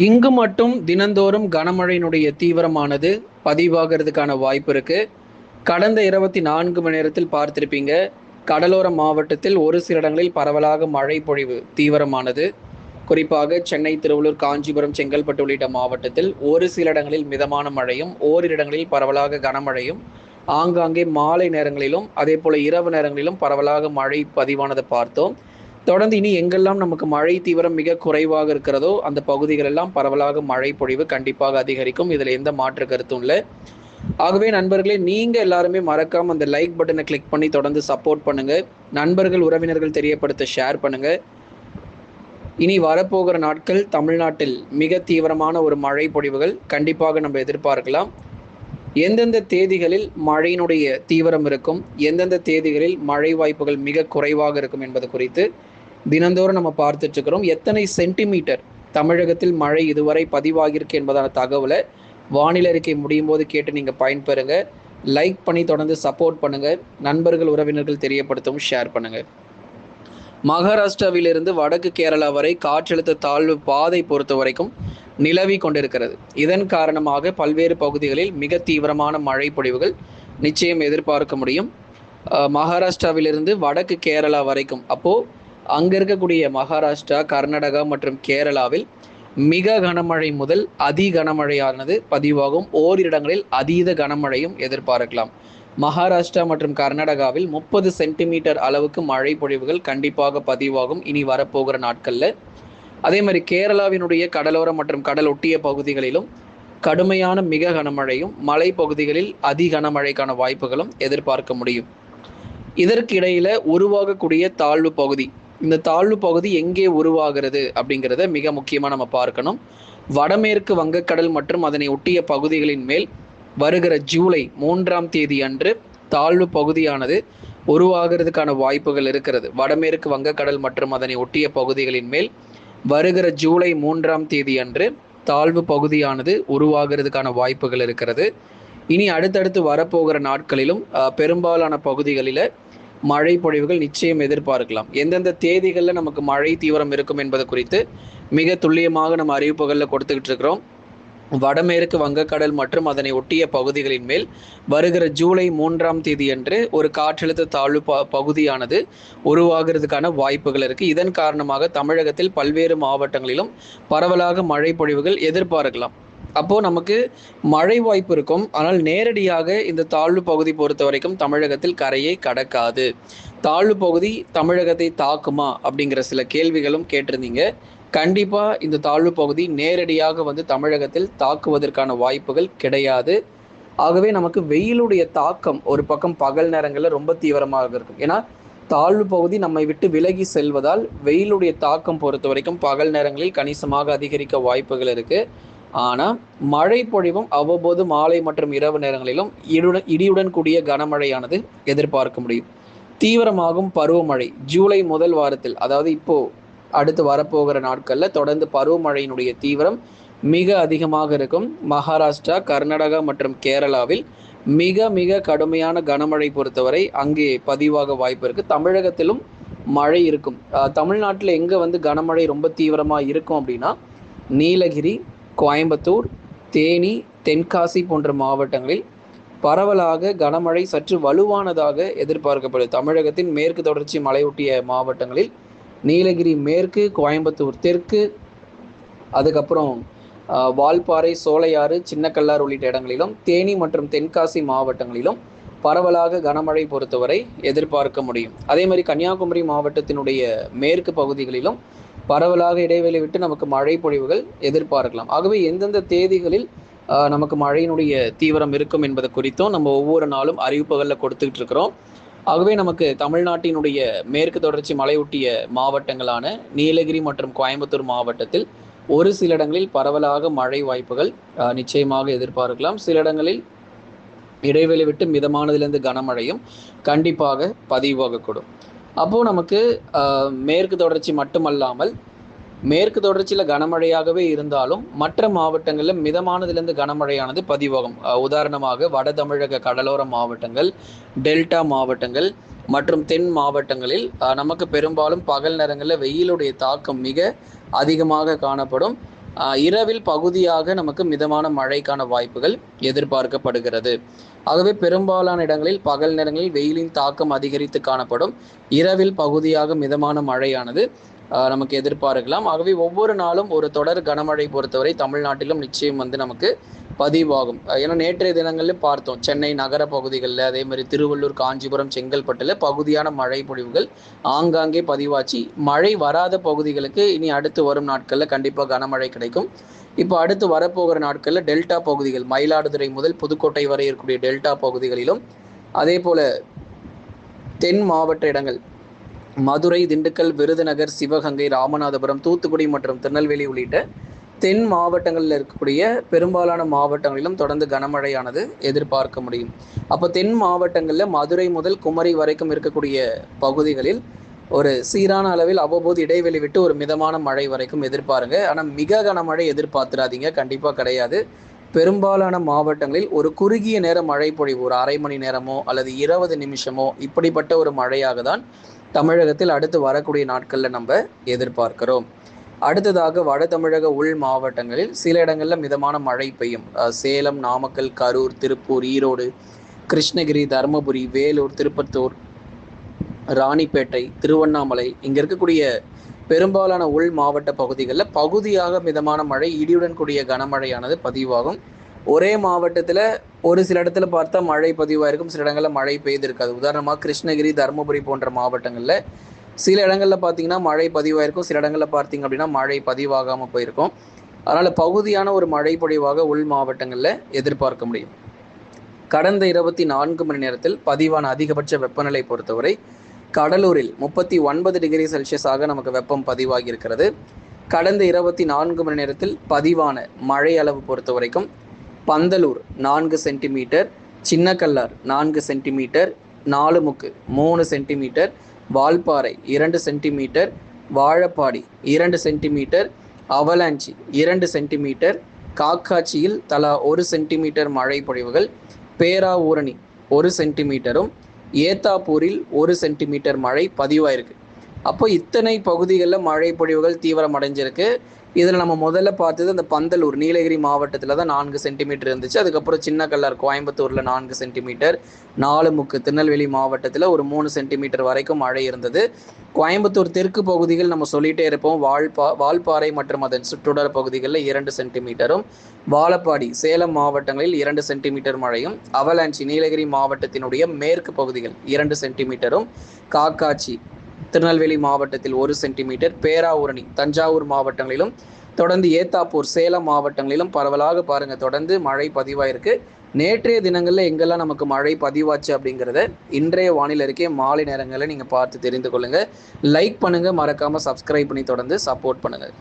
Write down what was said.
இங்கு மட்டும் தினந்தோறும் கனமழையினுடைய தீவிரமானது பதிவாகிறதுக்கான வாய்ப்பு இருக்கு. கடந்த 24 மணி நேரத்தில் பார்த்திருப்பீங்க. கடலோர மாவட்டத்தில் ஒரு சில இடங்களில் பரவலாக மழை பொழிவு தீவிரமானது. குறிப்பாக சென்னை, திருவள்ளூர், காஞ்சிபுரம், செங்கல்பட்டு உள்ளிட்ட மாவட்டத்தில் ஒரு சில இடங்களில் மிதமான மழையும், ஓரிரு இடங்களில் பரவலாக கனமழையும், ஆங்காங்கே மாலை நேரங்களிலும் அதே போல இரவு நேரங்களிலும் பரவலாக மழை பதிவானதை பார்த்தோம். தொடர்ந்து இனி எங்கெல்லாம் நமக்கு மழை தீவிரம் மிக குறைவாக இருக்கிறதோ அந்த பகுதிகள் எல்லாம் பரவலாக மழை பொழிவு கண்டிப்பாக அதிகரிக்கும். இதில் எந்த மாற்று கருத்தும் இல்லை. ஆகவே நண்பர்களே, நீங்க எல்லாருமே மறக்காம அந்த லைக் பட்டனை கிளிக் பண்ணி தொடர்ந்து சப்போர்ட் பண்ணுங்க. நண்பர்கள், உறவினர்கள் தெரியப்படுத்த ஷேர் பண்ணுங்க. இனி வரப்போகிற நாட்கள் தமிழ்நாட்டில் மிக தீவிரமான ஒரு மழை பொழிவுகள் கண்டிப்பாக நம்ம எதிர்பார்க்கலாம். எந்தெந்த தேதிகளில் மழையினுடைய தீவிரம் இருக்கும், எந்தெந்த தேதிகளில் மழை வாய்ப்புகள் மிக குறைவாக இருக்கும் என்பது குறித்து தினந்தோறும் நம்ம பார்த்துட்டு இருக்கிறோம். எத்தனை சென்டிமீட்டர் தமிழகத்தில் மழை இதுவரை பதிவாகியிருக்கு என்பதான தகவலை வானிலை அறிக்கை முடியும் போது கேட்டு நீங்கள் பயன்பெறுங்க. லைக் பண்ணி தொடர்ந்து சப்போர்ட் பண்ணுங்க. நண்பர்கள், உறவினர்கள் தெரியப்படுத்தவும் ஷேர் பண்ணுங்க. மகாராஷ்டிராவிலிருந்து வடக்கு கேரளா வரை காற்றழுத்த தாழ்வு பாதை பொறுத்த வரைக்கும் நிலவி கொண்டிருக்கிறது. இதன் காரணமாக பல்வேறு பகுதிகளில் மிக தீவிரமான மழை பொழிவுகள் நிச்சயம் எதிர்பார்க்க முடியும். மகாராஷ்டிராவிலிருந்து வடக்கு கேரளா வரைக்கும், அப்போ அங்கே இருக்கக்கூடிய மகாராஷ்டிரா, கர்நாடகா மற்றும் கேரளாவில் மிக கனமழை முதல் அதி கனமழையானது பதிவாகும். ஓரிரு இடங்களில் அதீத கனமழையும் எதிர்பார்க்கலாம். மகாராஷ்டிரா மற்றும் கர்நாடகாவில் 30 சென்டிமீட்டர் அளவுக்கு மழை பொழிவுகள் கண்டிப்பாக பதிவாகும் இனி வரப்போகிற நாட்களில். அதே மாதிரி கேரளாவினுடைய கடலோர மற்றும் கடல் ஒட்டிய பகுதிகளிலும் கடுமையான மிக கனமழையும், மலை பகுதிகளில் அதி கனமழைக்கான வாய்ப்புகளும் எதிர்பார்க்க முடியும். இதற்கு இடையில உருவாகக்கூடிய தாழ்வு பகுதி, இந்த தாழ்வு பகுதி எங்கே உருவாகிறது அப்படிங்கிறத மிக முக்கியமாக நம்ம பார்க்கணும். வடமேற்கு வங்கக்கடல் மற்றும் அதனை ஒட்டிய பகுதிகளின் மேல் வருகிற ஜூலை 3ஆம் தேதி அன்று தாழ்வு பகுதியானது உருவாகிறதுக்கான வாய்ப்புகள் இருக்கிறது. வடமேற்கு வங்கக்கடல் மற்றும் அதனை ஒட்டிய பகுதிகளின் மேல் வருகிற ஜூலை 3ஆம் தேதி அன்று தாழ்வு பகுதியானது உருவாகிறதுக்கான வாய்ப்புகள் இருக்கிறது. இனி அடுத்தடுத்து வரப்போகிற நாட்களிலும் பெரும்பாலான பகுதிகளில் மழை பொழிவுகள் நிச்சயம் எதிர்பார்க்கலாம். எந்தெந்த தேதிகளில் நமக்கு மழை தீவிரம் இருக்கும் என்பது குறித்து மிக துல்லியமாக நம்ம அறிவிப்புகளில் கொடுத்துக்கிட்டு இருக்கிறோம். வடமேற்கு வங்கக்கடல் மற்றும் அதனை ஒட்டிய பகுதிகளின் மேல் வருகிற ஜூலை 3ஆம் தேதி அன்று ஒரு காற்றழுத்த தாழ்வு பகுதியானது உருவாகிறதுக்கான வாய்ப்புகள் இருக்கு. இதன் காரணமாக தமிழகத்தில் பல்வேறு மாவட்டங்களிலும் பரவலாக மழை பொழிவுகள் எதிர்பார்க்கலாம். அப்போ நமக்கு மழை வாய்ப்பு இருக்கும். ஆனால் நேரடியாக இந்த தாழ்வு பகுதி பொறுத்த வரைக்கும் தமிழகத்தில் கரையை கடக்காது. தாழ்வு பகுதி தமிழகத்தை தாக்குமா அப்படிங்கிற சில கேள்விகளும் கேட்டிருந்தீங்க. கண்டிப்பா இந்த தாழ்வு பகுதி நேரடியாக வந்து தமிழகத்தில் தாக்குவதற்கான வாய்ப்புகள் கிடையாது. ஆகவே நமக்கு வெயிலுடைய தாக்கம் ஒரு பக்கம் பகல் நேரங்களில் ரொம்ப தீவிரமாக இருக்கும். ஏன்னா தாழ்வு பகுதி நம்மை விட்டு விலகி செல்வதால் வெயிலுடைய தாக்கம் பொறுத்த வரைக்கும் பகல் நேரங்களில் கணிசமாக அதிகரிக்க வாய்ப்புகள் இருக்கு. ஆனால் மழை பொழிவும் அவ்வப்போது மாலை மற்றும் இரவு நேரங்களிலும் இடியுடன் கூடிய கனமழையானது எதிர்பார்க்க முடியும். தீவிரமாகும் பருவமழை ஜூலை முதல் வாரத்தில், அதாவது இப்போ அடுத்து வரப்போகிற நாட்களில் தொடர்ந்து பருவமழையினுடைய தீவிரம் மிக அதிகமாக இருக்கும். மகாராஷ்டிரா, கர்நாடகா மற்றும் கேரளாவில் மிக மிக கடுமையான கனமழை பொறுத்தவரை அங்கே பதிவாக வாய்ப்பு இருக்குது. தமிழகத்திலும் மழை இருக்கும். தமிழ்நாட்டில் எங்கே வந்து கனமழை ரொம்ப தீவிரமாக இருக்கும் அப்படின்னா நீலகிரி, கோயம்புத்தூர், தேனி, தென்காசி போன்ற மாவட்டங்களில் பரவலாக கனமழை சற்று வலுவானதாக எதிர்பார்க்கப்படுது. தமிழகத்தின் மேற்கு தொடர்ச்சி மலையொட்டிய மாவட்டங்களில் நீலகிரி மேற்கு, கோயம்புத்தூர் தெற்கு, அதுக்கப்புறம் வால்பாறை, சோலையாறு, சின்னக்கல்லார் உள்ளிட்ட இடங்களிலும், தேனி மற்றும் தென்காசி மாவட்டங்களிலும் பரவலாக கனமழை பொறுத்தவரை எதிர்பார்க்க முடியும். அதே மாதிரி கன்னியாகுமரி மாவட்டத்தினுடைய மேற்கு பகுதிகளிலும் பரவலாக இடைவெளி விட்டு நமக்கு மழை பொழிவுகள் எதிர்பார்க்கலாம். ஆகவே எந்தெந்த தேதிகளில் நமக்கு மழையினுடைய தீவிரம் இருக்கும் என்பது குறித்தும் நம்ம ஒவ்வொரு நாளும் அறிவிப்புகளில் கொடுத்துக்கிட்டு இருக்கிறோம். ஆகவே நமக்கு தமிழ்நாட்டினுடைய மேற்கு தொடர்ச்சி மலையொட்டிய மாவட்டங்களான நீலகிரி மற்றும் கோயம்புத்தூர் மாவட்டத்தில் ஒரு சில இடங்களில் பரவலாக மழை வாய்ப்புகள் நிச்சயமாக எதிர்பார்க்கலாம். சில இடங்களில் இடைவெளி விட்டு மிதமானதிலிருந்து கனமழையும் கண்டிப்பாக பதிவாகக்கூடும். அப்போது நமக்கு மேற்கு தொடர்ச்சி மட்டுமல்லாமல் மேற்கு தொடர்ச்சியில் கனமழையாகவே இருந்தாலும் மற்ற மாவட்டங்களில் மிதமானதிலிருந்து கனமழையானது பதிவாகும். உதாரணமாக வட தமிழக கடலோர மாவட்டங்கள், டெல்டா மாவட்டங்கள் மற்றும் தென் மாவட்டங்களில் நமக்கு பெரும்பாலும் பகல் நேரங்களில் வெயிலுடைய தாக்கம் மிக அதிகமாக காணப்படும். இரவில் பகுதியாக நமக்கு மிதமான மழைக்கான வாய்ப்புகள் எதிர்பார்க்கப்படுகிறது. ஆகவே பெரும்பாலான இடங்களில் பகல் நேரங்களில் வெயிலின் தாக்கம் அதிகரித்து காணப்படும். இரவில் பகுதியாக மிதமான மழையானது நமக்கு எதிர்பார்க்கலாம். ஆகவே ஒவ்வொரு நாளும் ஒரு தொடர் கனமழை பொறுத்தவரை தமிழ்நாட்டிலும் நிச்சயம் நமக்கு பதிவாகும். ஏன்னா நேற்றைய தினங்களில் பார்த்தோம், சென்னை நகர பகுதிகளில், அதே மாதிரி திருவள்ளூர், காஞ்சிபுரம், செங்கல்பட்டில் பகுதியான மழை பொழிவுகள் ஆங்காங்கே பதிவாச்சு. மழை வராத பகுதிகளுக்கு இனி அடுத்து வரும் நாட்களில் கண்டிப்பாக கனமழை கிடைக்கும். இப்போ அடுத்து வரப்போகிற நாட்களில் டெல்டா பகுதிகள், மயிலாடுதுறை முதல் புதுக்கோட்டை வரை இருக்கக்கூடிய டெல்டா பகுதிகளிலும், அதே போல தென் மாவட்ட இடங்கள் மதுரை, திண்டுக்கல், விருதுநகர், சிவகங்கை, ராமநாதபுரம், தூத்துக்குடி மற்றும் திருநெல்வேலி உள்ளிட்ட தென் மாவட்டங்களில் இருக்கக்கூடிய பெரும்பாலான மாவட்டங்களிலும் தொடர்ந்து கனமழையானது எதிர்பார்க்க முடியும். அப்போ தென் மாவட்டங்களில் மதுரை முதல் குமரி வரைக்கும் இருக்கக்கூடிய பகுதிகளில் ஒரு சீரான அளவில் அவ்வப்போது இடைவெளி விட்டு ஒரு மிதமான மழை வரைக்கும் எதிர்பாருங்க. ஆனால் மிக கனமழை எதிர்பார்த்துடாதீங்க, கண்டிப்பாக கிடையாது. பெரும்பாலான மாவட்டங்களில் ஒரு குறுகிய நேர மழை பொழிவு, ஒரு அரை மணி நேரமோ அல்லது 20 நிமிஷமோ இப்படிப்பட்ட ஒரு மழையாக தான் தமிழகத்தில் அடுத்து வரக்கூடிய நாட்களில் நம்ம எதிர்பார்க்கிறோம். அடுத்ததாக வட தமிழக உள் மாவட்டங்களில் சில இடங்களில் மிதமான மழை பெய்யும். சேலம், நாமக்கல், கரூர், திருப்பூர், ஈரோடு, கிருஷ்ணகிரி, தருமபுரி, வேலூர், திருப்பத்தூர், ராணிப்பேட்டை, திருவண்ணாமலை இங்கே இருக்கக்கூடிய பெரும்பாலான உள் மாவட்ட பகுதிகளில் பகுதியாக மிதமான மழை, இடியுடன் கூடிய கனமழையானது பதிவாகும். ஒரே மாவட்டத்தில் ஒரு சில இடத்துல பார்த்தா மழை பதிவாயிருக்கும், சில இடங்களில் மழை பெய்திருக்காது. உதாரணமாக கிருஷ்ணகிரி, தருமபுரி போன்ற மாவட்டங்களில் சில இடங்களில் பார்த்தீங்கன்னா மழை பதிவாயிருக்கும், சில இடங்களில் பார்த்தீங்க அப்படின்னா மழை பதிவாகாமல் போயிருக்கும். அதனால் பகுதியான ஒரு மழை பொழிவாக உள் மாவட்டங்களில் எதிர்பார்க்க முடியும். கடந்த 24 மணி நேரத்தில் பதிவான அதிகபட்ச வெப்பநிலை பொறுத்தவரை கடலூரில் 39 டிகிரி செல்சியஸாக நமக்கு வெப்பம் பதிவாகி இருக்கிறது. கடந்த 24 மணி நேரத்தில் பதிவான மழை அளவு பொறுத்த வரைக்கும் Pandalur 4 centimetre, Chinnakallar 4 centimetre, Nalumukku 3 centimetre, Valparai 2 centimetre, Vazhapadi 2 centimetre, Avalanche 2 centimetre, காக்காட்சியில் தலா 1 சென்டிமீட்டர் மழை பொழிவுகள், பேராவூரணி 1 சென்டிமீட்டரும், ஏத்தாப்பூரில் 1 சென்டிமீட்டர் மழை பதிவாயிருக்கு. அப்போ இத்தனை பகுதிகளில் மழை பொழிவுகள் தீவிரம் அடைஞ்சிருக்கு. இதில் நம்ம முதல்ல பார்த்தது அந்த பந்தலூர் நீலகிரி மாவட்டத்தில் தான் 4 சென்டிமீட்டர் இருந்துச்சு. அதுக்கப்புறம் சின்னக்கல்லார் கோயம்புத்தூரில் 4 சென்டிமீட்டர், நாலுமுக்கு திருநெல்வேலி மாவட்டத்தில் ஒரு 3 சென்டிமீட்டர் வரைக்கும் மழை இருந்தது. கோயம்புத்தூர் தெற்கு பகுதிகள் நம்ம சொல்லிகிட்டே இருப்போம். வால்பாறை மற்றும் அதன் சுற்றுடர் பகுதிகளில் 2 சென்டிமீட்டரும், வாழப்பாடி சேலம் மாவட்டங்களில் 2 சென்டிமீட்டர் மழையும், அவலாஞ்சி நீலகிரி மாவட்டத்தினுடைய மேற்கு பகுதிகள் 2 சென்டிமீட்டரும், காக்காட்சி திருநெல்வேலி மாவட்டத்தில் 1 சென்டிமீட்டர், பேராவூரணி தஞ்சாவூர் மாவட்டங்களிலும், தொடர்ந்து ஏத்தாப்பூர் சேலம் மாவட்டங்களிலும் பரவலாக பாருங்கள் தொடர்ந்து மழை பதிவாயிருக்கு. நேற்றைய தினங்களில் எங்கெல்லாம் நமக்கு மழை பதிவாச்சு அப்படிங்கிறத இன்றைய வானிலை அறிக்கை மாலை நேரங்களில் நீங்கள் பார்த்து தெரிந்து கொள்ளுங்கள். லைக் பண்ணுங்கள், மறக்காமல் சப்ஸ்கிரைப் பண்ணி தொடர்ந்து சப்போர்ட் பண்ணுங்கள்.